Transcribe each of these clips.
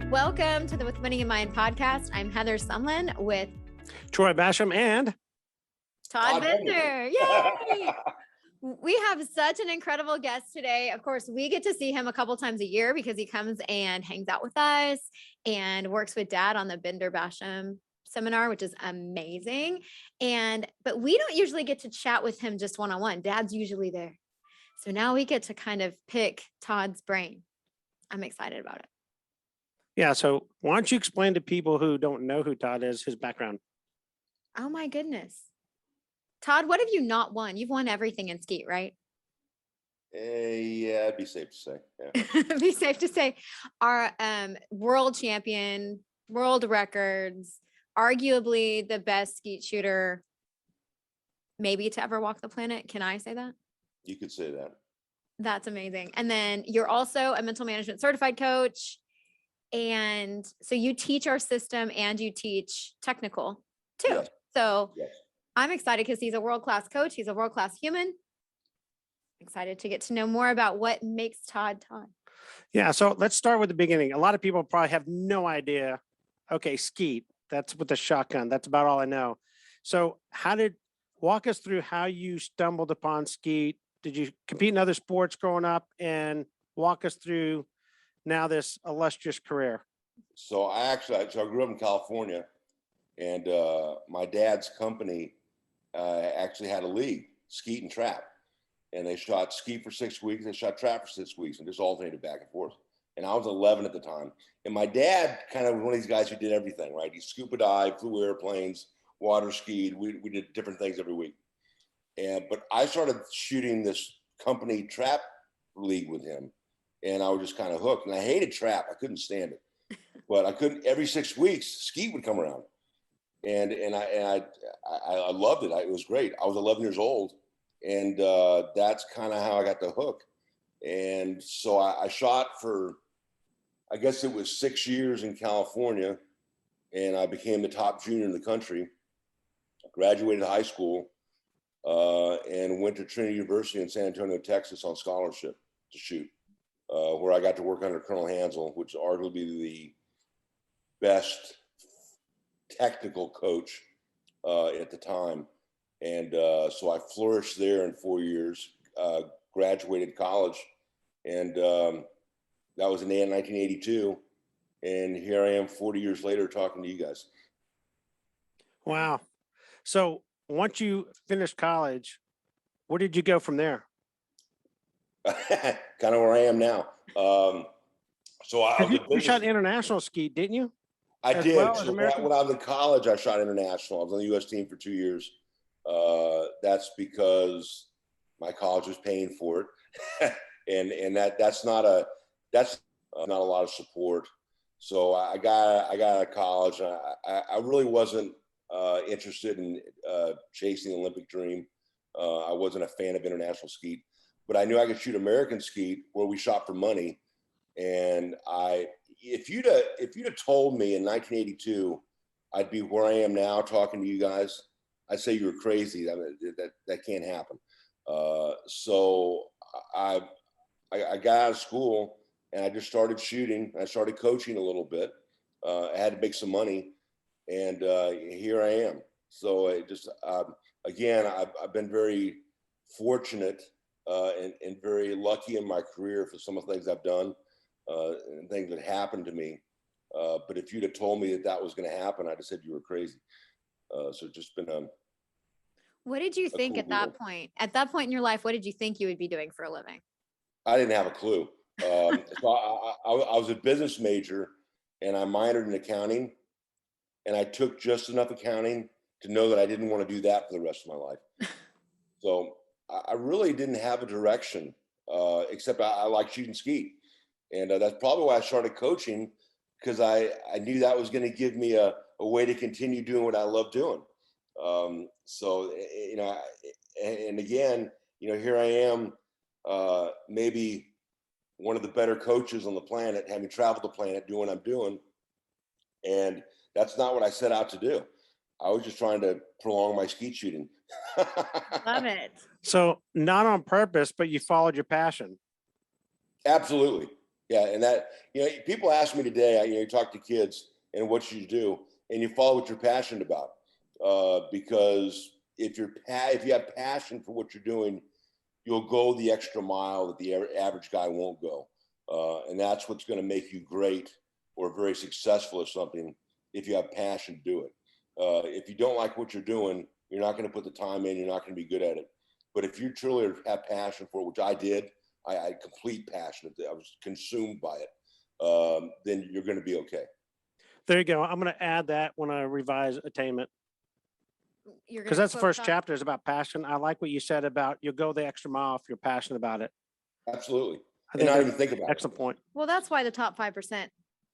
Welcome to the With Winning in Mind podcast. I'm Heather Sumlin with Troy Bassham and Todd Bender. Yay! We have such an incredible guest today. Of course, we get to see him a couple times a year because he comes and hangs out with us and works with Dad on the Bender Bassham seminar, which is amazing. But we don't usually get to chat with him just one-on-one. Dad's usually there. So now we get to kind of pick Todd's brain. I'm excited about it. yeah. So why don't you explain to people who don't know who Todd is, his background? Oh my goodness. Todd, what have you not won? You've won everything in Skeet, right? Yeah, it'd be safe to say. Yeah. Be safe to say. Our world champion, world records, arguably the best skeet shooter maybe to ever walk the planet. Can I say that? You could say that. That's amazing. And then you're also a mental management certified coach. And so you teach our system and you teach technical too. Yes. So Yes. I'm excited because he's a world-class coach. He's a world-class human. Excited to get to know more about what makes Todd Todd. Yeah. So let's start with the beginning. A lot of people probably have no idea. Okay, Skeet, that's with the shotgun. That's about all I know. So walk us through how you stumbled upon Skeet. Did you compete in other sports growing up, and walk us through now this illustrious career? So I grew up in California, and my dad's company actually had a league, Skeet and Trap. And they shot Skeet for 6 weeks, they shot Trap for 6 weeks, and just alternated back and forth. And I was 11 at the time. And my dad kind of was one of these guys who did everything, right? He scuba dived, flew airplanes, water skied. We did different things every week. But I started shooting this company trap league with him. And I was just kind of hooked. And I hated trap. I couldn't stand it. But I couldn't, every 6 weeks, Skeet would come around. And I loved it. It was great. I was 11 years old. And that's kind of how I got the hook. And so I shot for, I guess it was 6 years in California. And I became the top junior in the country. Graduated high school and went to Trinity University in San Antonio, Texas on scholarship to shoot. Where I got to work under Colonel Hansel, which is arguably the best technical coach at the time. And so I flourished there in 4 years, graduated college, and that was in 1982. And here I am 40 years later talking to you guys. Wow. So once you finished college, where did you go from there? Kind of where I am now. You shot international Skeet, didn't you? I did. Well so when I was in college, I shot international. I was on the U.S. team for 2 years. That's because my college was paying for it, and that's not a lot of support. So I got out of college. I really wasn't interested in chasing the Olympic dream. I wasn't a fan of international skeet. But I knew I could shoot American skeet where we shot for money. And if you'd have told me in 1982, I'd be where I am now talking to you guys, I'd say you were crazy. I mean, that can't happen. So I got out of school and I just started shooting. I started coaching a little bit. I had to make some money, and here I am. So again, I've been very fortunate and very lucky in my career for some of the things I've done and things that happened to me. But if you'd have told me that was going to happen, I'd have said you were crazy. So just been what did you think at that point? At that point in your life, what did you think you would be doing for a living? I didn't have a clue. So I was a business major, and I minored in accounting, and I took just enough accounting to know that I didn't want to do that for the rest of my life. So I really didn't have a direction, except I like shooting skeet. And that's probably why I started coaching, because I knew that was going to give me a way to continue doing what I love doing. So, and again, here I am, maybe one of the better coaches on the planet, having traveled the planet, doing what I'm doing. And that's not what I set out to do. I was just trying to prolong my skeet shooting. Love it. So not on purpose, but you followed your passion. Absolutely. Yeah, and that, people ask me today, you talk to kids and what you do, and you follow what you're passionate about. Because if you have passion for what you're doing, you'll go the extra mile that the average guy won't go. And that's what's going to make you great or very successful at something, if you have passion to do it. If you don't like what you're doing, you're not going to put the time in, you're not going to be good at it. But if you truly have passion for it, which I did, I had complete passion. I was consumed by it. Then you're going to be okay. There you go. I'm going to add that when I revise attainment. You're Because gonna that's the quote first Todd? chapter is about passion. I like what you said about you'll go the extra mile if you're passionate about it. Absolutely. I And think not that's even think about it. excellent point. Well, that's why the top 5%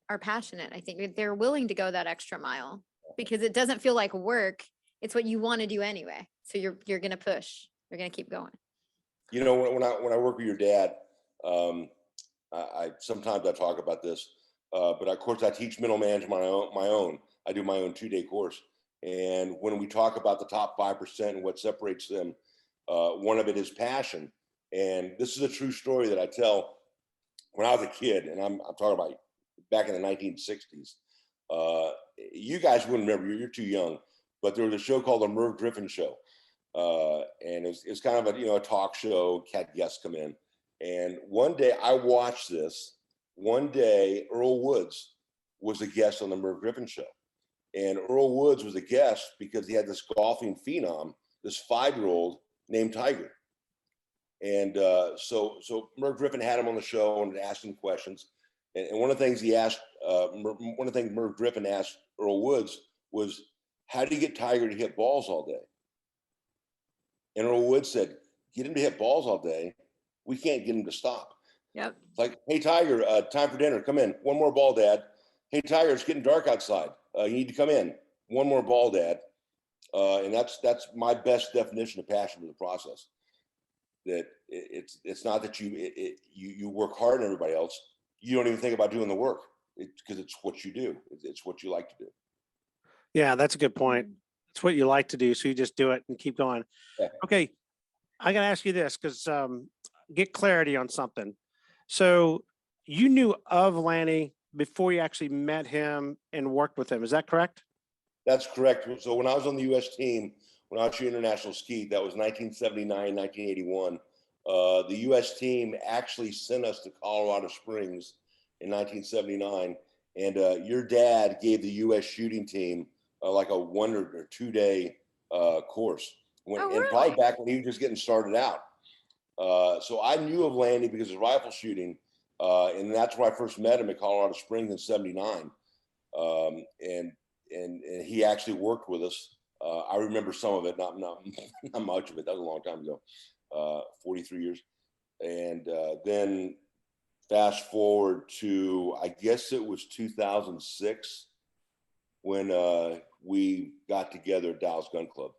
are passionate. I think they're willing to go that extra mile because it doesn't feel like work. It's what you want to do anyway. So you're going to push. You're going to keep going. When I work with your dad, I sometimes I talk about this, but of course I teach middle management my own. I do my own 2-day course, and when we talk about the top 5% and what separates them, one of it is passion. And this is a true story that I tell. When I was a kid, and I'm talking about back in the 1960s. You guys wouldn't remember; you're too young. But there was a show called The Merv Griffin Show, and it's kind of a talk show. Had guests come in, and one day I watched this. One day, Earl Woods was a guest on The Merv Griffin Show, and Earl Woods was a guest because he had this golfing phenom, this 5-year-old named Tiger. And so Merv Griffin had him on the show and asked him questions. And one of the things Merv Griffin asked Earl Woods was, how do you get Tiger to hit balls all day? And Earl Woods said, get him to hit balls all day. We can't get him to stop. Yep. It's like, hey, Tiger, time for dinner. Come in. One more ball, Dad. Hey, Tiger, it's getting dark outside. You need to come in. One more ball, Dad. And that's my best definition of passion for the process. That it's not that you work hard on everybody else. You don't even think about doing the work because it's what you do. It's what you like to do. Yeah, that's a good point. It's what you like to do, so you just do it and keep going. Yeah. Okay, I got to ask you this because get clarity on something. So you knew of Lanny before you actually met him and worked with him. Is that correct? That's correct. So when I was on the U.S. team, when I was shooting international skeet, that was 1979, 1981. The U.S. team actually sent us to Colorado Springs in 1979, and your dad gave the U.S. shooting team like a 1 or 2 day course. Really? And probably back when he was just getting started out. So I knew of Lanny because of rifle shooting, and that's where I first met him at Colorado Springs in '79. And he actually worked with us. I remember some of it, not much of it. That was a long time ago, 43 years. And then fast forward to, I guess it was 2006 when we got together at Dallas Gun Club.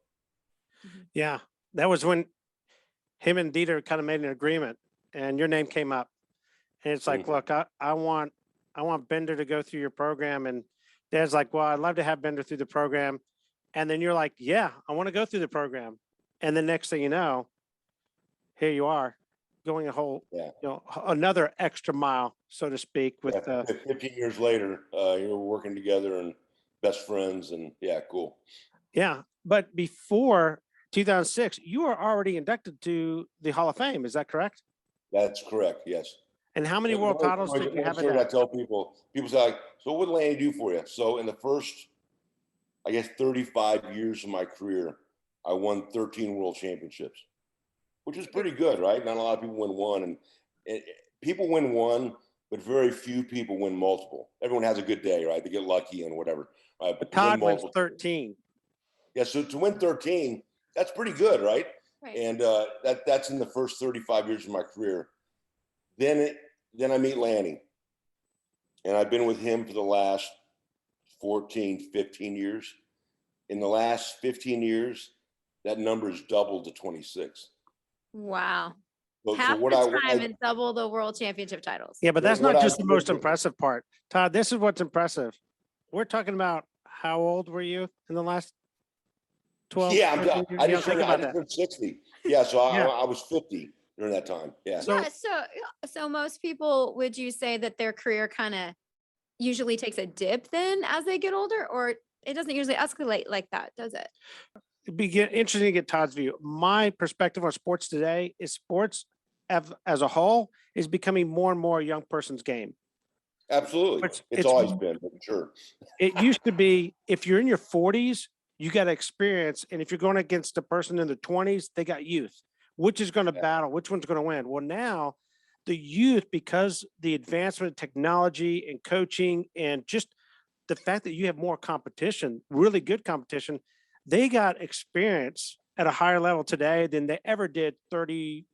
Yeah, that was when him and Dieter kind of made an agreement, and your name came up. And it's like, look, I want Bender to go through your program, and Dad's like, well, I'd love to have Bender through the program. And then you're like, yeah, I want to go through the program. And the next thing you know, here you are going a whole, another extra mile, so to speak, with 15 years later, you're working together and best friends, and cool. Yeah. But before 2006, you were already inducted to the Hall of Fame. Is that correct? That's correct. Yes. And how many world titles did you have at that? I tell people say, like, so what did Lanny do for you? So in the first, I guess, 35 years of my career, I won 13 world championships, which is pretty good, right? Not a lot of people win one, and people win one, but very few people win multiple. Everyone has a good day, right? They get lucky and whatever. Right? But Todd wins 13. Yeah, so to win 13, that's pretty good, right? Right. And that's in the first 35 years of my career. Then I meet Lanny, and I've been with him for the last 14, 15 years. In the last 15 years, that number has doubled to 26. Wow. So Half the time and double the world championship titles. Yeah, but that's not just the most impressive part. Todd, this is what's impressive. We're talking about how old were you in the last 12? Yeah, I just turned 60. Yeah, so I was 50. during that time. Yeah. So- So most people, would you say that their career kind of usually takes a dip then as they get older, or it doesn't usually escalate like that, does it? It'd be interesting to get Todd's view. My perspective on sports today is sports as a whole is becoming more and more a young person's game. Absolutely. It's- It's it's- always been, but sure. It used to be if you're in your 40s, you got experience. And if you're going against a person in their 20s, they got youth. Which is going to Yeah. battle? Which one's going to win? Well, now the youth, because the advancement of technology and coaching and just the fact that you have more competition, really good competition, they got experience at a higher level today than they ever did 30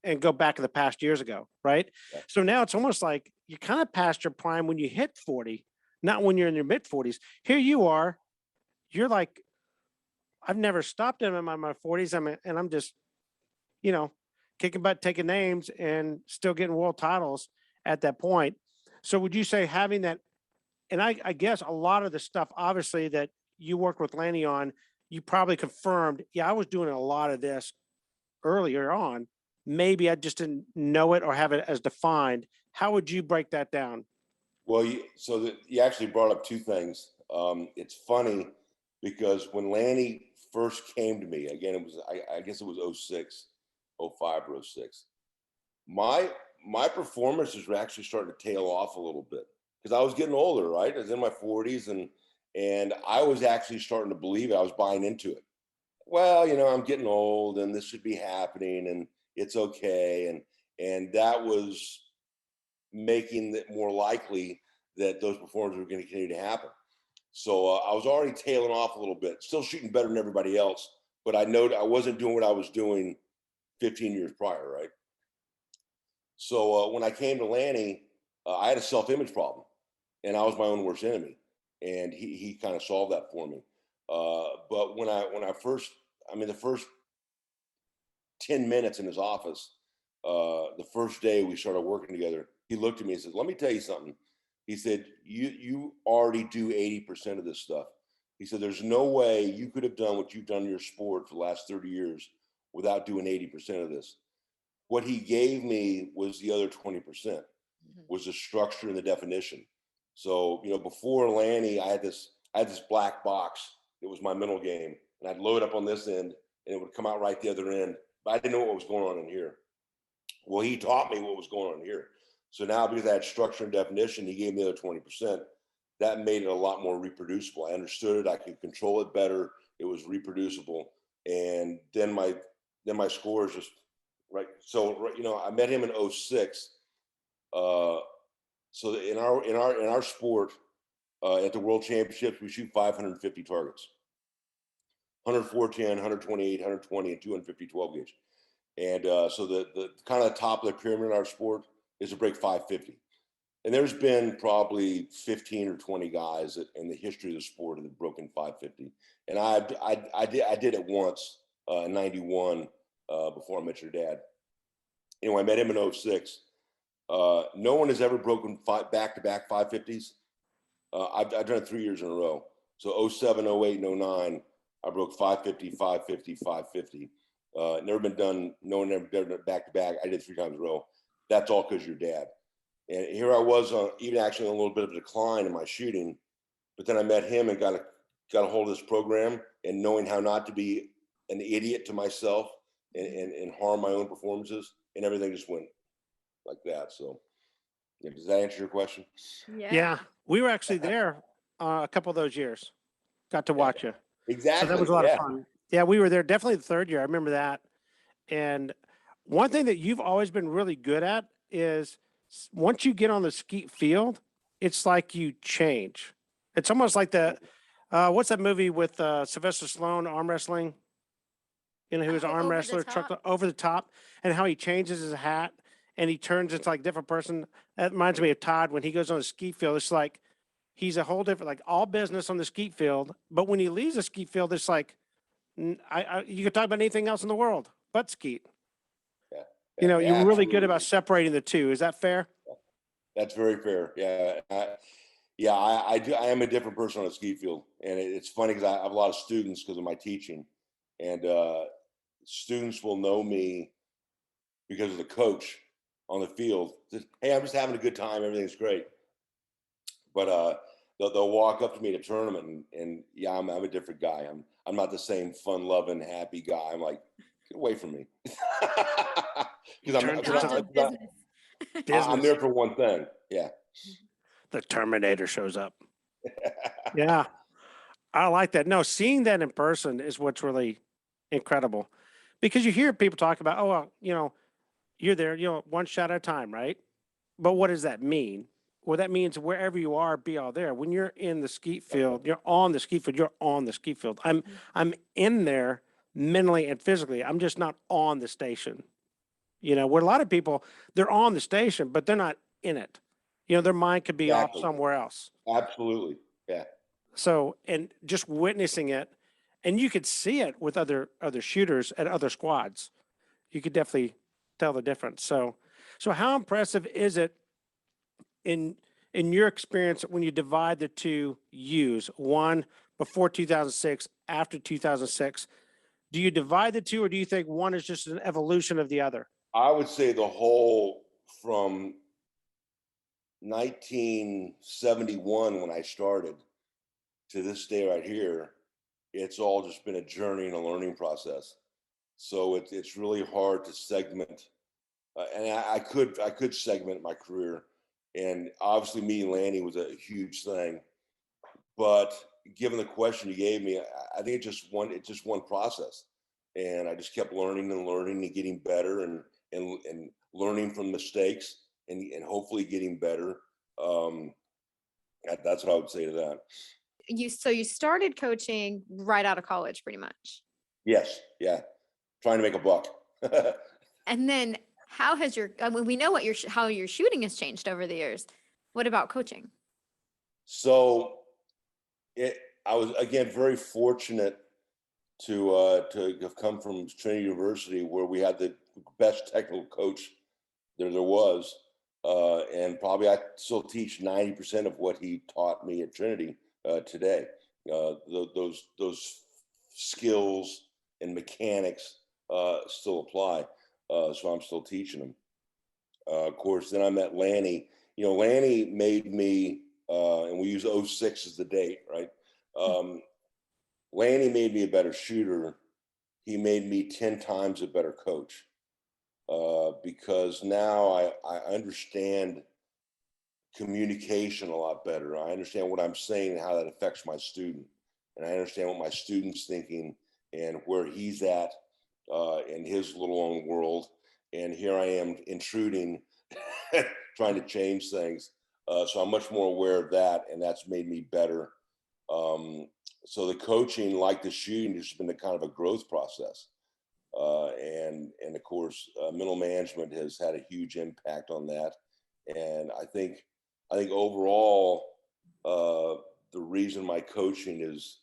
and go back to the past years ago, right? Yeah. So now it's almost like you kind of past your prime when you hit 40, not when you're in your mid 40s. Here you are, you're like, I've never stopped in my 40s. I'm just, kicking butt, taking names, and still getting world titles at that point. So would you say having that, and I guess a lot of the stuff, obviously, that you worked with Lanny on, you probably confirmed, yeah, I was doing a lot of this earlier on. Maybe I just didn't know it or have it as defined. How would you break that down? Well, you actually brought up two things. It's funny because when Lanny first came to me, again, it was, I guess it was 06, 05 or 06. My performances were actually starting to tail off a little bit because I was getting older, right? I was in my 40s and I was actually starting to believe it. I was buying into it. Well, I'm getting old and this should be happening and it's okay. And that was making it more likely that those performances were going to continue to happen. So I was already tailing off a little bit, still shooting better than everybody else, but I know I wasn't doing what I was doing 15 years prior, right? So when I came to Lanny, I had a self-image problem, and I was my own worst enemy, and he kind of solved that for me. But when I first, the first 10 minutes in his office, the first day we started working together, he looked at me and said, "Let me tell you something." He said, "You already do 80% of this stuff." He said, "There's no way you could have done what you've done in your sport for the last 30 years without doing 80% of this." What he gave me was the other 20%, was the structure and the definition. So, before Lanny, I had this black box. It was my mental game, and I'd load up on this end, and it would come out right the other end. But I didn't know what was going on in here. Well, he taught me what was going on here. So now, because I had structure and definition, he gave me the other 20%. That made it a lot more reproducible. I understood it. I could control it better. It was reproducible, and then my scores just right. So I met him in 06. So in our sport, at the World Championships, we shoot 550 targets, 104-10, 128, 120, and 250 12 gauge. And so the kind of the top of the pyramid in our sport is to break 550. And there's been probably 15 or 20 guys in the history of the sport that have broken 550. And I did it once in 91 before I met your dad. Anyway, I met him in 06. No one has ever broken back-to-back 550s. I've done it 3 years in a row. So 07, 08, and 09, I broke 550, 550, 550. Never been done. No one ever done it back-to-back. I did 3 times in a row. That's all because your dad. And here I was even actually on a little bit of a decline in my shooting, but then I met him and got a hold of this program, and knowing how not to be an idiot to myself and harm my own performances, and everything just went like that. So yeah, does that answer your question? Yeah. We were actually there a couple of those years. Got to watch you. Exactly. So that was a lot of fun. Yeah, we were there definitely the third year. I remember that. And one thing that you've always been really good at is once you get on the skeet field, it's like you change. It's almost like what's that movie with Sylvester Stallone, arm wrestling? Who was an arm wrestler, truck over the top, and how he changes his hat and he turns into like a different person. That reminds me of Todd when he goes on the skeet field. It's like he's a whole different, like all business on the skeet field. But when he leaves the skeet field, it's like you could talk about anything else in the world but skeet. Yeah. You're really good about separating the two. Is that fair? That's very fair. Yeah. I do. I am a different person on a ski field, and it's funny because I have a lot of students because of my teaching, and students will know me because of the coach on the field. Just, hey, I'm just having a good time. Everything's great. But they'll walk up to me at a tournament and yeah, I'm a different guy. I'm not the same fun loving, happy guy. I'm like, get away from me. Because I'm there for one thing. Yeah. The Terminator shows up. Yeah. I like that. No, seeing that in person is what's really incredible, because you hear people talk about, oh, well, you're there, one shot at a time, right? But what does that mean? Well, that means wherever you are, be all there. When you're in the skeet field, you're on the skeet field. You're on the skeet field. I'm in there mentally and physically. I'm just not on the station. Where a lot of people, they're on the station, but they're not in it. Their mind could be off somewhere else. Absolutely. Yeah. So, and just witnessing it, and you could see it with other shooters at other squads. You could definitely tell the difference. So how impressive is it in your experience when you divide the two U's, one before 2006, after 2006? Do you divide the two, or do you think one is just an evolution of the other? I would say the whole from 1971 when I started to this day right here, it's all just been a journey and a learning process. So it's really hard to segment, and I could segment my career, and obviously meeting Lanny was a huge thing. But given the question you gave me, I think it's just one process, and I just kept learning and learning and getting better and learning from mistakes and hopefully getting better. That's what I would say to that. So you started coaching right out of college, pretty much. Yes. Yeah. Trying to make a buck. And then how has we know how your shooting has changed over the years. What about coaching? So I was, again, very fortunate to have come from Trinity University, where we had the best technical coach there was. And probably I still teach 90% of what he taught me at Trinity today. Those skills and mechanics still apply. So I'm still teaching them. Of course, then I met Lanny. Lanny made me, and we use 06 as the date, right? Lanny made me a better shooter. He made me 10 times a better coach. Because now I understand communication a lot better. I understand what I'm saying and how that affects my student. And I understand what my student's thinking and where he's at in his little own world. And here I am intruding, trying to change things. So I'm much more aware of that, and that's made me better. So the coaching, like the shooting, has been a kind of a growth process. And of course, mental management has had a huge impact on that. And I think overall, the reason my coaching is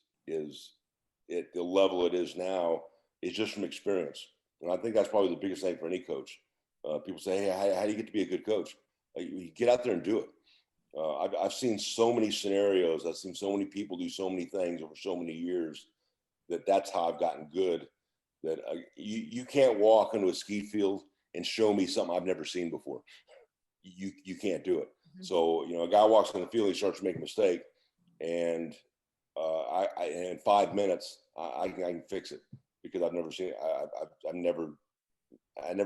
at the level it is now is just from experience. And I think that's probably the biggest thing for any coach. People say, hey, how do you get to be a good coach? You get out there and do it. I've seen so many scenarios. I've seen so many people do so many things over so many years that's how I've gotten good. That you can't walk into a ski field and show me something I've never seen before. You can't do it. Mm-hmm. So a guy walks on the field, he starts to make a mistake, and I in 5 minutes I can fix it, because I've never seen it. I've never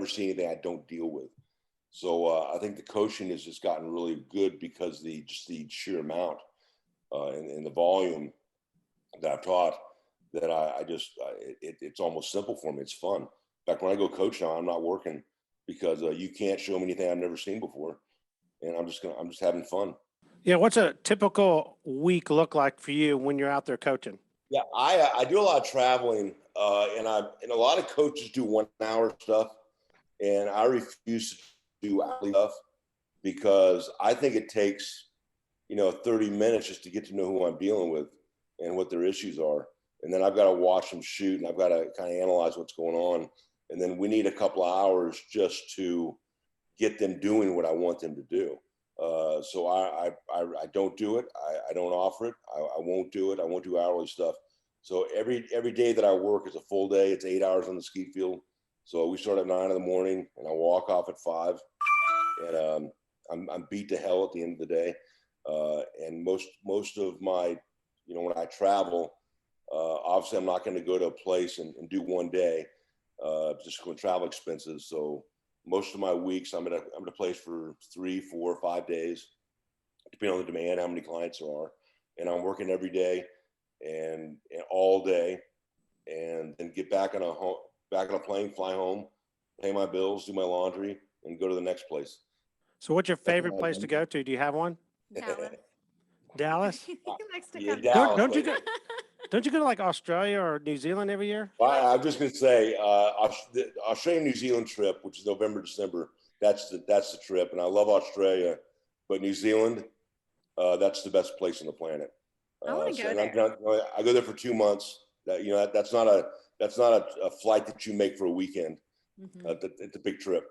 seen anything I don't deal with. So I think the coaching has just gotten really good because the sheer amount and the volume that I've taught. That it's almost simple for me. It's fun. In fact, when I go coach now, I'm not working, because you can't show me anything I've never seen before, and I'm just having fun. Yeah, what's a typical week look like for you when you're out there coaching? Yeah, I do a lot of traveling, and a lot of coaches do 1 hour stuff, and I refuse to do hourly stuff, because I think it takes 30 minutes just to get to know who I'm dealing with and what their issues are. And then I've got to watch them shoot, and I've got to kind of analyze what's going on. And then we need a couple of hours just to get them doing what I want them to do. So I don't do it. I don't offer it. I won't do it. I won't do hourly stuff. So every day that I work is a full day. It's 8 hours on the ski field. So we start at 9 in the morning, and I walk off at 5, and I'm beat to hell at the end of the day. And most of my, when I travel, obviously I'm not going to go to a place and do one day, just going travel expenses. So most of my weeks I'm at a place for 3, 4, 5 days, depending on the demand, how many clients there are, and I'm working every day and all day, and then get back on a plane, fly home, pay my bills, do my laundry, and go to the next place. So what's your favorite place to go to? Do you have one? Dallas. Dallas? He likes to Yeah, come. Dallas, Don't you like- go? Don't you go to like Australia or New Zealand every year? Well, I'm just going to say, the Australia New Zealand trip, which is November, December, that's the trip, and I love Australia, but New Zealand, that's the best place on the planet. I want to go and there. I go there for 2 months. That's not a flight that you make for a weekend. Mhm. It's a big trip.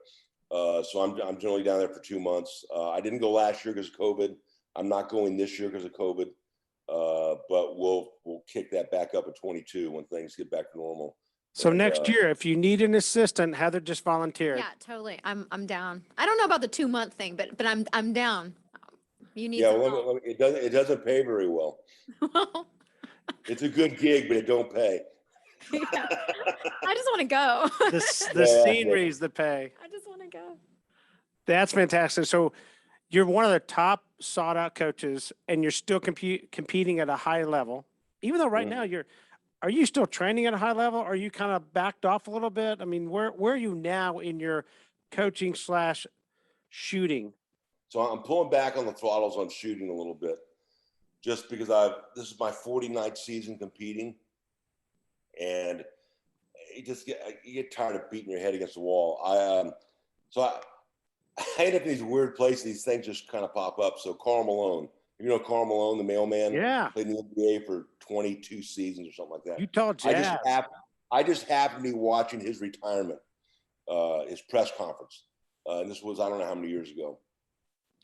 So I'm generally down there for 2 months. I didn't go last year because of COVID. I'm not going this year because of COVID. But we'll kick that back up at 22 when things get back to normal. So And, next year, if you need an assistant, Heather just volunteered. Yeah, totally. I'm down. I don't know about the 2-month thing, but I'm down. You need Yeah, some well, help. it doesn't pay very well. Well, It's a good gig, but it don't pay. yeah. I just want to go. The Yeah. scenery is the pay. I just want to go. That's fantastic. So you're one of the top sought out coaches and you're still competing at a high level, even though right now are you still training at a high level? Or are you kind of backed off a little bit? I mean, where are you now in your coaching / shooting? So I'm pulling back on the throttles on shooting a little bit, just because this is my 49th season competing, and you get tired of beating your head against the wall. I end up in these weird places. These things just kind of pop up. So Karl Malone, Karl Malone, the mailman, Yeah. played in the NBA for 22 seasons or something like that. Utah Jazz. I just happened to be watching his retirement, his press conference, and this was I don't know how many years ago,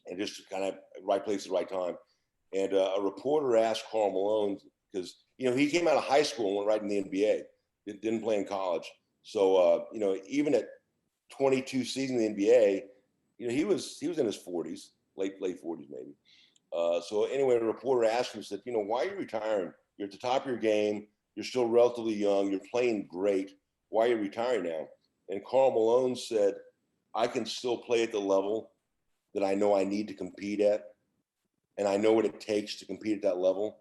and just kind of right place at the right time. And a reporter asked Karl Malone because he came out of high school and went right in the NBA. Didn't play in college, so even at 22 seasons in the NBA, he was in his 40s, late 40s maybe. So anyway, the reporter asked him, said, why are you retiring? You're at the top of your game. You're still relatively young. You're playing great. Why are you retiring now? And Karl Malone said, I can still play at the level that I know I need to compete at, and I know what it takes to compete at that level.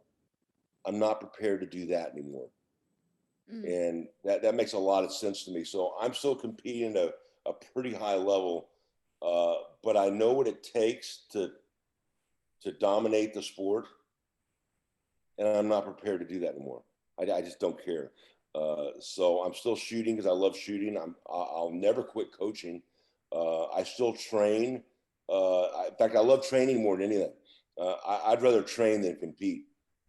I'm not prepared to do that anymore. And that makes a lot of sense to me. So I'm still competing at a pretty high level, but I know what it takes to dominate the sport, and I'm not prepared to do that anymore. I just don't care. So I'm still shooting because I love shooting. I'll never quit coaching. I still train. In fact, I love training more than anything. I'd rather train than compete,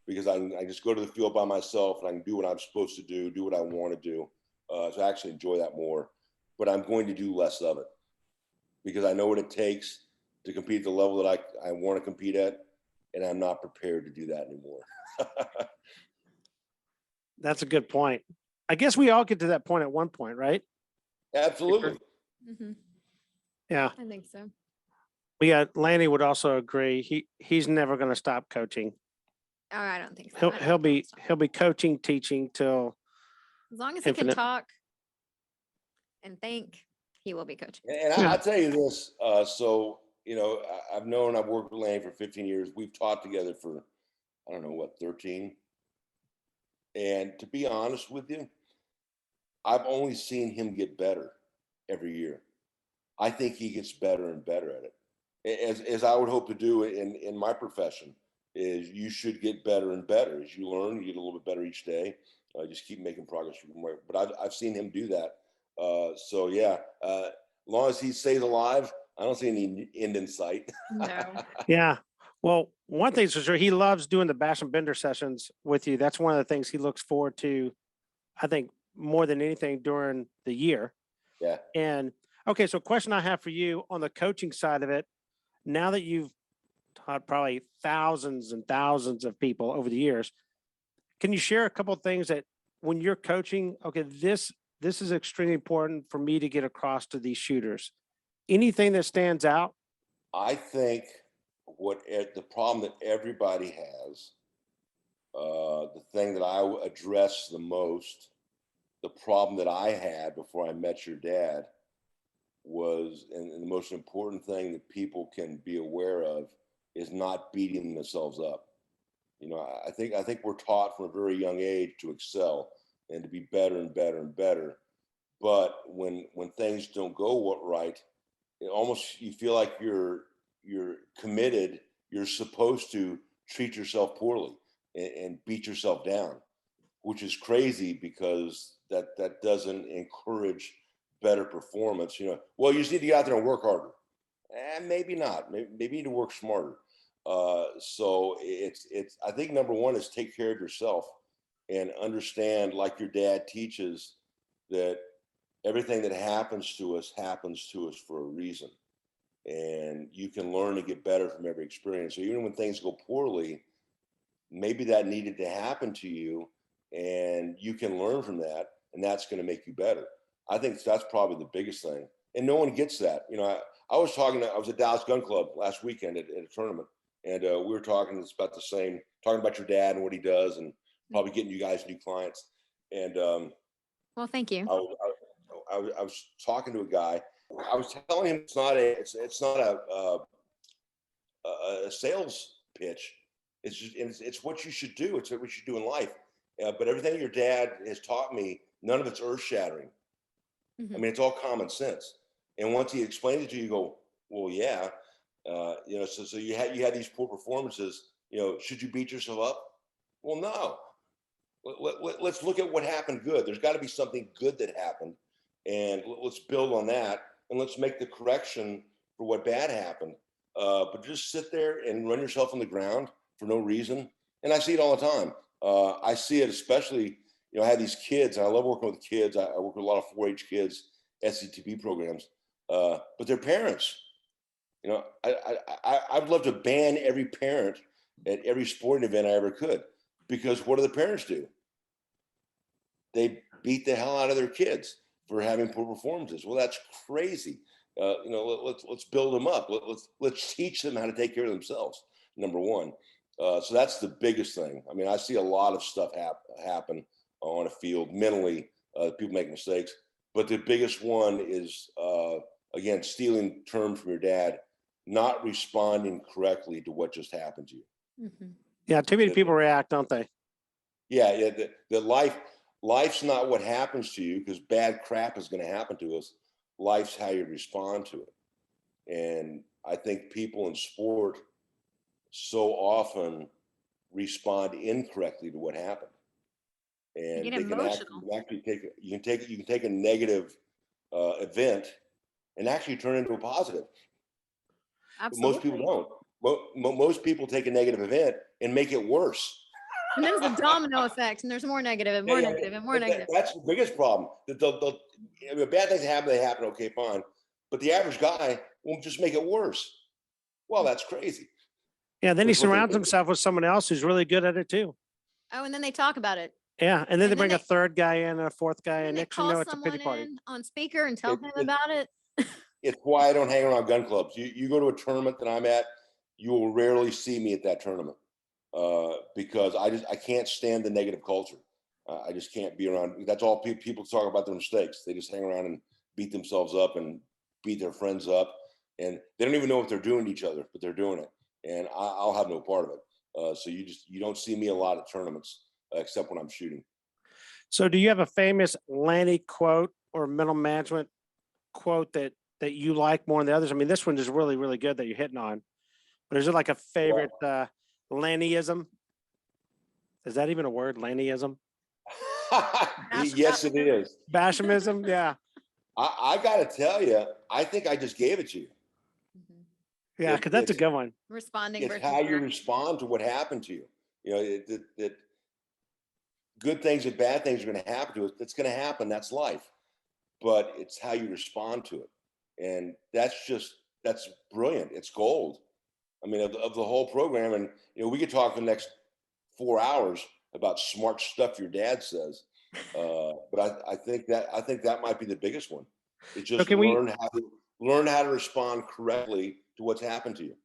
because I just go to the field by myself and I can do what I'm supposed to do what I want to do. So I actually enjoy that more, but I'm going to do less of it because I know what it takes to compete at the level that I want to compete at, and I'm not prepared to do that anymore. That's a good point. I guess we all get to that point at one point, right? Absolutely. Mm-hmm. Yeah. I think so. Yeah, Lanny would also agree. He's never going to stop coaching. Oh, I don't think so. He'll be coaching, teaching till as long as he infinite. can talk and think, he will be coaching. And I'll tell you this. So, I've worked with Lanny for 15 years. We've taught together for, 13. And to be honest with you, I've only seen him get better every year. I think he gets better and better at it. As I would hope to do in my profession, is you should get better and better. As you learn, you get a little bit better each day. Just keep making progress. But I've seen him do that. So yeah, as long as he stays alive, I don't see any end in sight. No. Yeah. Well, one thing's for sure, he loves doing the Bassham Bender sessions with you. That's one of the things he looks forward to, I think, more than anything during the year. Yeah. And okay, so question I have for you on the coaching side of it, now that you've taught probably thousands and thousands of people over the years, can you share a couple of things that when you're coaching, okay, this this is extremely important for me to get across to these shooters? Anything that stands out? I think the problem that everybody has, the thing that I address the most, the problem that I had before I met your dad was, and the most important thing that people can be aware of is not beating themselves up. You know, I think we're taught from a very young age to excel and to be better and better and better. But when things don't go right, it almost, you feel like you're committed. You're supposed to treat yourself poorly and beat yourself down, which is crazy because that doesn't encourage better performance. You know, well, you just need to get out there and work harder. Maybe not. Maybe you need to work smarter. So it's. I think number one is take care of yourself and understand, like your dad teaches, that everything that happens to us for a reason, and you can learn to get better from every experience. So even when things go poorly, maybe that needed to happen to you, and you can learn from that, and that's going to make you better. I think that's probably the biggest thing, and no one gets that. You know, I was at Dallas Gun Club last weekend at a tournament, and we were talking about the same, talking about your dad and what he does, and probably getting you guys new clients. And well, thank you. I was talking to a guy. I was telling him it's not a sales pitch. It's just, it's what you should do. It's what we should do in life. But everything your dad has taught me, none of it's earth shattering. Mm-hmm. I mean, it's all common sense. And once he explains it to you, you go, well, yeah. You know, so you had these poor performances. You know, should you beat yourself up? Well, no. Let's look at what happened good. There's got to be something good that happened, and let's build on that, and let's make the correction for what bad happened. But just sit there and run yourself on the ground for no reason. And I see it all the time. I see it especially, you know, I have these kids, and I love working with kids. I work with a lot of 4-H kids, SCTP programs, but their parents. You know, I would love to ban every parent at every sporting event I ever could, because what do the parents do? They beat the hell out of their kids for having poor performances. Well, that's crazy. You know, let's build them up. Let's teach them how to take care of themselves. Number one. So that's the biggest thing. I mean, I see a lot of stuff happen on a field mentally. People make mistakes, but the biggest one is again, stealing terms from your dad, not responding correctly to what just happened to you. Mm-hmm. Yeah, too many people react, don't they? Yeah. Life's not what happens to you, because bad crap is going to happen to us. Life's how you respond to it. And I think people in sport so often respond incorrectly to what happened. And get they can emotional. actually you can take a negative event and actually turn into a positive. Absolutely. But most people don't. Most people take a negative event and make it worse. And then it's a domino effect, and there's more negative and more negative and more negative. That's the biggest problem. That bad things happen, they happen. Okay, fine. But the average guy will just make it worse. Well, that's crazy. Yeah, then he surrounds himself with someone else who's really good at it too. Oh, and then they talk about it. Yeah, and then they bring a third guy in, a fourth guy, and they next you call know it's a pity someone party. in on speaker and tell him about it. It's why I don't hang around gun clubs. You go to a tournament that I'm at, you will rarely see me at that tournament, because I can't stand the negative culture. I just can't be around. That's all people talk about their mistakes. They just hang around and beat themselves up and beat their friends up, and they don't even know what they're doing to each other, but they're doing it. And I'll have no part of it. So you don't see me a lot at tournaments, except when I'm shooting. So do you have a famous Lanny quote or mental management quote that you like more than the others? I mean, this one is really, really good that you're hitting on. But is it like a favorite Lannyism? Is that even a word, Lannyism? Yes, it is. Bashamism, yeah. I got to tell you, I think I just gave it to you. Mm-hmm. Yeah, because that's a good one. Responding. It's how you respond to what happened to you. You know, that good things and bad things are going to happen to us. It's going to happen. That's life. But it's how you respond to it. And that's brilliant. It's gold. I mean, of the whole program. And, you know, we could talk for the next 4 hours about smart stuff your dad says. But I think that might be the biggest one. It's So just can we learn how to respond correctly to what's happened to you.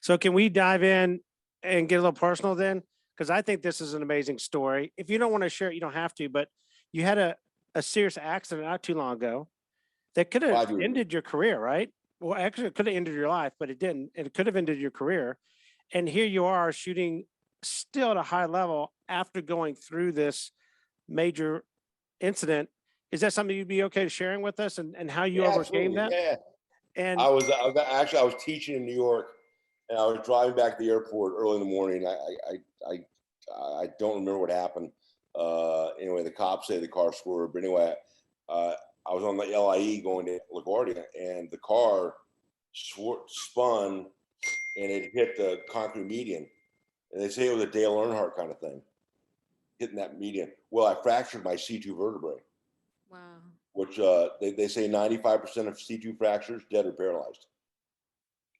so can we dive in and get a little personal then? Because I think this is an amazing story. If you don't want to share it, you don't have to, but you had a serious accident not too long ago that could have 5 years. ended your career, right? Well, actually, it could have ended your life, but it didn't. And it could have ended your career. And here you are shooting still at a high level after going through this major incident. Is that something you'd be okay sharing with us and how you Yeah, overcame absolutely. that? Yeah. And I was teaching in New York, and I was driving back to the airport early in the morning. I don't remember what happened. Anyway, the cops say the car swerved. But anyway, I was on the LIE going to LaGuardia, and the car spun and it hit the concrete median. And they say it was a Dale Earnhardt kind of thing, hitting that median. Well, I fractured my C2 vertebrae. Wow. Which they say 95% of C2 fractures, dead or paralyzed.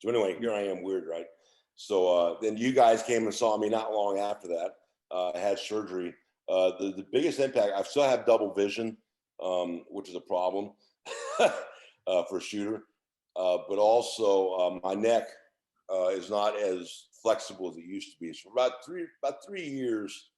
So anyway, here I am, weird, right? So then you guys came and saw me not long after that. I had surgery. The biggest impact, I still have double vision, which is a problem for a shooter. But also my neck is not as flexible as it used to be. So about 3 years,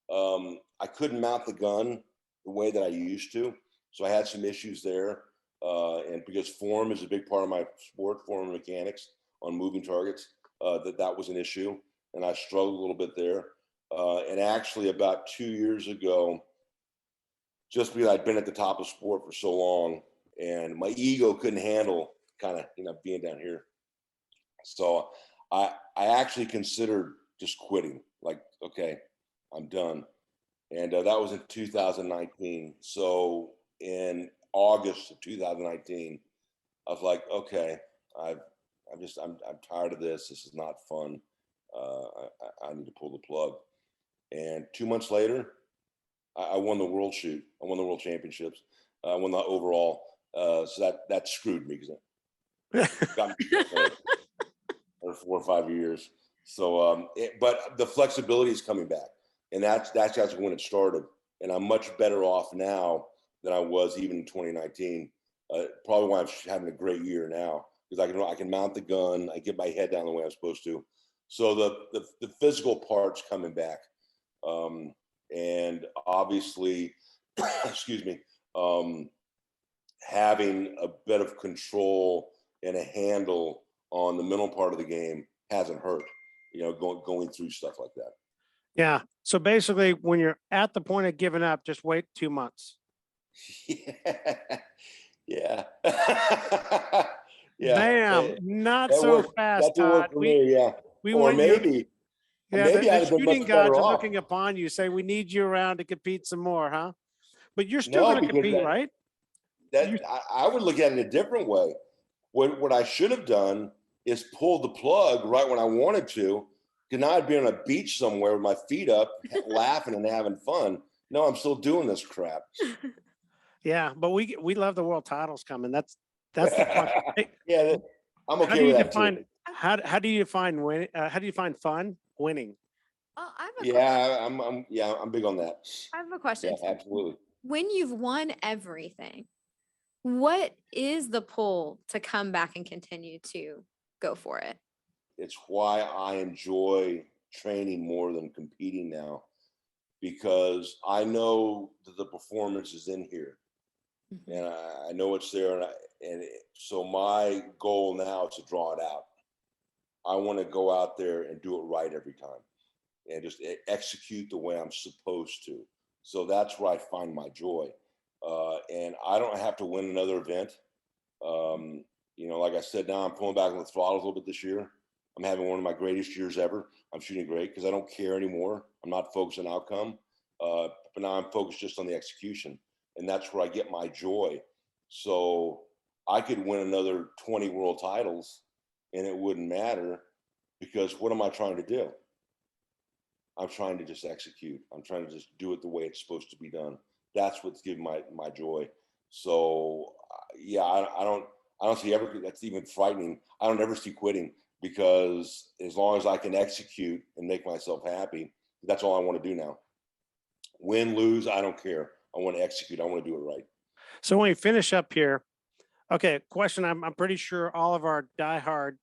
I couldn't mount the gun the way that I used to. So I had some issues there. And because form is a big part of my sport, form mechanics on moving targets, that was an issue. And I struggled a little bit there. And actually about 2 years ago, just because I'd been at the top of sport for so long and my ego couldn't handle kind of, being down here. So I actually considered just quitting, like, okay, I'm done. And that was in 2019. So in August of 2019, I was like, okay, I'm tired of this. This is not fun. I need to pull the plug. And 2 months later, I won the world shoot. I won the world championships. I won the overall. So that screwed me because it got me for 4 or 5 years. So, but the flexibility is coming back, and that's when it started. And I'm much better off now than I was even in 2019. Probably why I'm having a great year now, because I can mount the gun, I get my head down the way I'm supposed to. So the physical part's coming back, and obviously, excuse me, having a bit of control and a handle on the mental part of the game hasn't hurt. Going through stuff like that. yeah. So basically, when you're at the point of giving up, just wait 2 months. Yeah. Bam! Not That so worked. fast, That Todd. worked for me. Yeah. We Or want you. maybe Yeah, maybe the I'd have been shooting much gods better are off. looking upon you, say we need you around to compete some more, huh? But you're still No, going to because compete, right? I would look at it a different way. What I should have done is pulled the plug right when I wanted to. Because now I'd be on a beach somewhere with my feet up, laughing and having fun. No, I'm still doing this crap. Yeah, but we love the world titles coming. That's the fun. Hey, Yeah, I'm how okay do you with that define too. how do you define win? How do you find fun? Winning. Oh, Yeah, I'm big on that. I have a question. Yeah, absolutely. When you've won everything, what is the pull to come back and continue to go for it? It's why I enjoy training more than competing now, because I know that the performance is in here, and I know it's there, so my goal now is to draw it out. I want to go out there and do it right every time, and just execute the way I'm supposed to. So that's where I find my joy, and I don't have to win another event. Like I said, now I'm pulling back on the throttle a little bit this year. I'm having one of my greatest years ever. I'm shooting great because I don't care anymore. I'm not focused on outcome, but now I'm focused just on the execution, and that's where I get my joy. So I could win another 20 world titles, and it wouldn't matter, because what am I trying to do? I'm trying to just execute. I'm trying to just do it the way it's supposed to be done. That's what's giving my joy. So yeah, I don't see ever. That's even frightening. I don't ever see quitting, because as long as I can execute and make myself happy, that's all I want to do now. Win, lose, I don't care. I want to execute. I want to do it right. So when we finish up here, okay, question. I'm pretty sure all of our diehard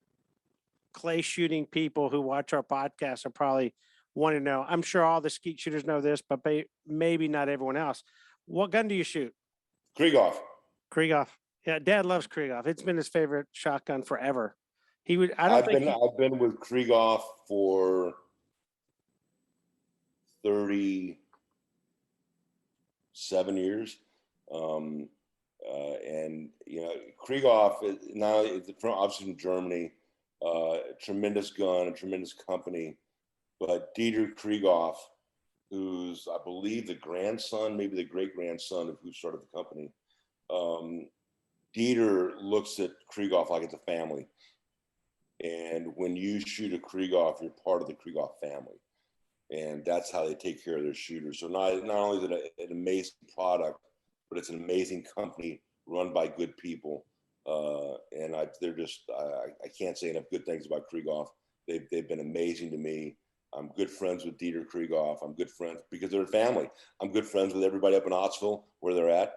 clay shooting people who watch our podcast are probably want to know. I'm sure all the skeet shooters know this, but maybe not everyone else. What gun do you shoot? Krieghoff. Krieghoff. Yeah, Dad loves Krieghoff. It's been his favorite shotgun forever. He would. I've been with Krieghoff for 37 years. And Krieghoff is now obviously from Germany, tremendous gun, a tremendous company. But Dieter Krieghoff, who's I believe the grandson, maybe the great grandson of who started the company, Dieter looks at Krieghoff like it's a family. And when you shoot a Krieghoff, you're part of the Krieghoff family. And that's how they take care of their shooters. So not only is it an amazing product, but it's an amazing company run by good people. And I can't say enough good things about Krieghoff. They've been amazing to me. I'm good friends with Dieter Krieghoff. I'm good friends because they're a family. I'm good friends with everybody up in Ottsville where they're at.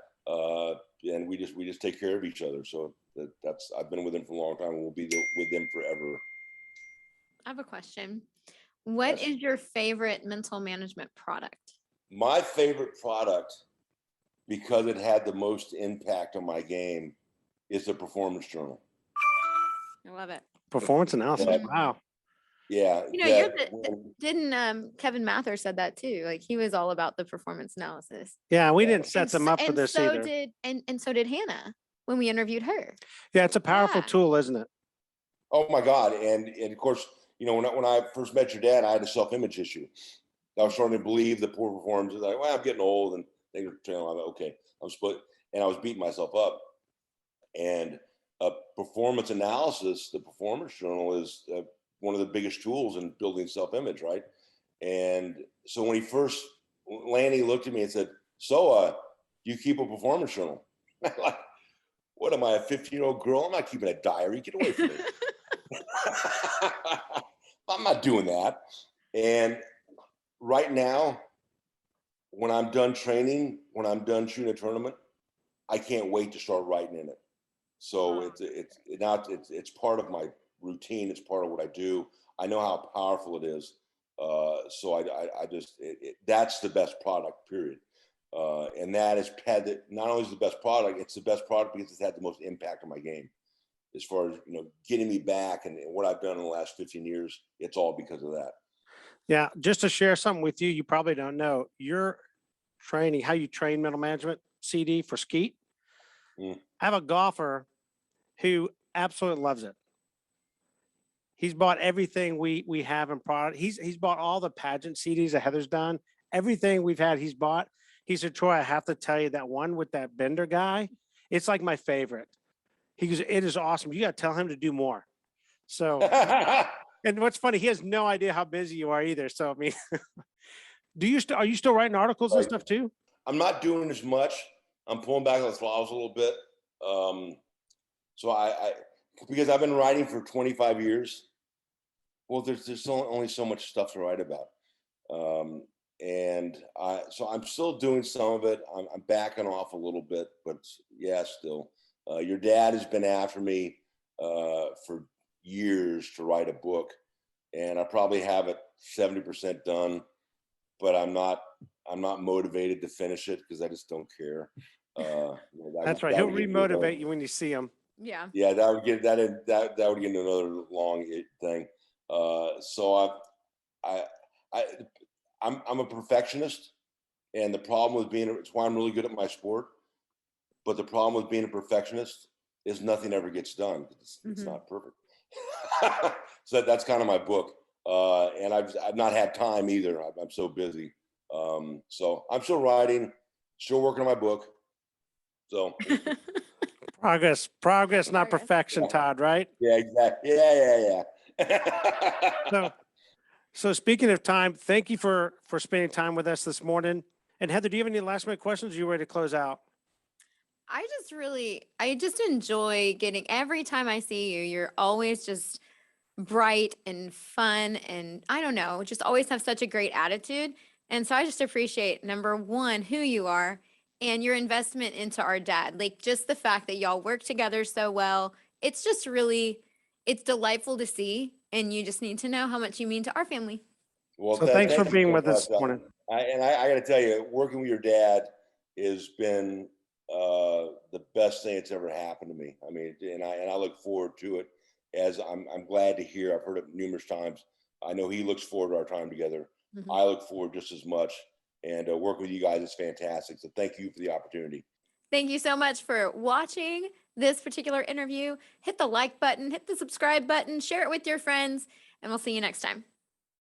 And we just take care of each other. So I've been with them for a long time and we'll be with them forever. I have a question. What Yes. is your favorite mental management product? My favorite product, because it had the most impact on my game, is the Performance Journal. I love it. performance analysis. Yeah. Wow. Yeah. Didn't Kevin Mather said that too? Like he was all about the performance analysis. Yeah, we Yeah. didn't set them up for this so either. So did Hannah when we interviewed her. Yeah, it's a powerful Yeah. tool, isn't it? Oh my God. And of course, when I first met your dad, I had a self-image issue. I was starting to believe the poor performance. Like, well, I'm getting old, and things are telling me, okay, I'm split, and I was beating myself up. And performance analysis, the Performance Journal, is one of the biggest tools in building self-image, right? And so when Lanny looked at me and said, "So, do you keep a Performance Journal?" I'm like, what am I, a 15-year-old girl? I'm not keeping a diary. Get away from me. I'm not doing that. And right now, when I'm done training, when I'm done shooting a tournament, I can't wait to start writing in it. So it's part of my routine. It's part of what I do. I know how powerful it is. So that's the best product, period. And that has had not only is the best product, it's the best product because it's had the most impact on my game. As far as getting me back and what I've done in the last 15 years, it's all because of that. Yeah, just to share something with you, you probably don't know. Your training, how you train mental management CD for Skeet. I have a golfer who absolutely loves it. He's bought everything we have in product. He's bought all the pageant CDs that Heather's done. Everything we've had, he's bought. He said, "Troy, I have to tell you that one with that Bender guy, it's like my favorite." He goes, "It is awesome. You got to tell him to do more." So, and what's funny, he has no idea how busy you are either. So, I mean, are you still writing articles and stuff too? I'm not doing as much. I'm pulling back on the throttle a little bit. So because I've been writing for 25 years, well, there's only so much stuff to write about. So I'm still doing some of it. I'm backing off a little bit, but yeah, still. Your dad has been after me for years to write a book, and I probably have it 70% done, but I'm not motivated to finish it because I just don't care. That's right. He'll remotivate you when you see him. Yeah. Yeah, that would get into another long thing. So I'm a perfectionist, and the problem with it's why I'm really good at my sport. But the problem with being a perfectionist is nothing ever gets done. It's not perfect. So that's kind of my book. And I've not had time either. I'm so busy. So I'm still writing, still working on my book. So progress, not perfection, Todd, right? Yeah, exactly. Yeah. So speaking of time, thank you for spending time with us this morning. And Heather, do you have any last minute questions? Are you ready to close out? I just enjoy every time I see you, you're always just bright and fun. And I don't know, just always have such a great attitude. And so I just appreciate, number one, who you are, and your investment into our dad. Like just the fact that y'all work together so well. It's just really, it's delightful to see. And you just need to know how much you mean to our family. Well, So thanks for thank you being so with us much. this morning. I got to tell you, working with your dad has been the best thing that's ever happened to me. I mean, and I look forward to it. As I'm glad to hear. I've heard it numerous times. I know he looks forward to our time together. Mhm. I look forward just as much. And working with you guys is fantastic. So thank you for the opportunity. Thank you so much for watching this particular interview. Hit the like button, hit the subscribe button, share it with your friends, and we'll see you next time.